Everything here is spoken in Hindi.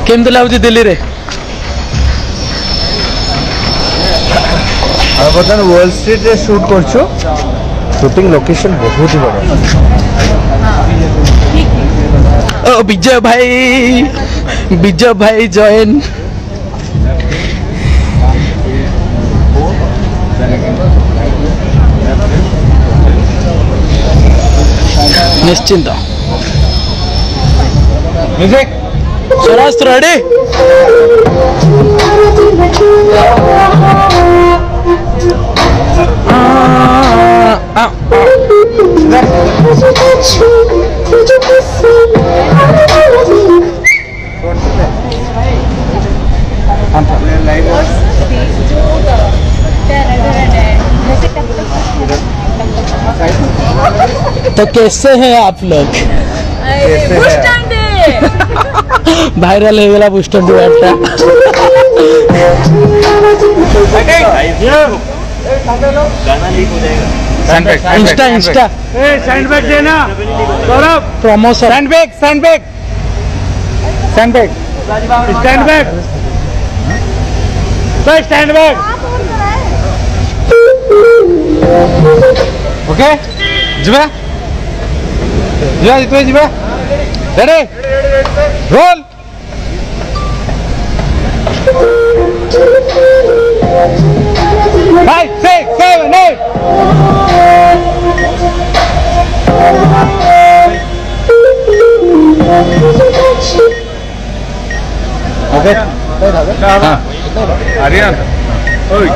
केमती लगुच दिल्ली रे बर्तमान वर्ल्ड स्ट्रीट रे शूट करछु शूटिंग लोकेशन बहुत ही बड़ा ओ विजय भाई जॉइन निश्चिंत म्यूजिक स्वराज रेडी तो कैसे हैं आप लोग? भाइरल हो गया बुस्टर डुएटा इंस्टा सैंडबैग देना प्रमोशन सैंडबैग ओके जीवा रेडी रोल 5 6 7 8 ओके आर्यन ओए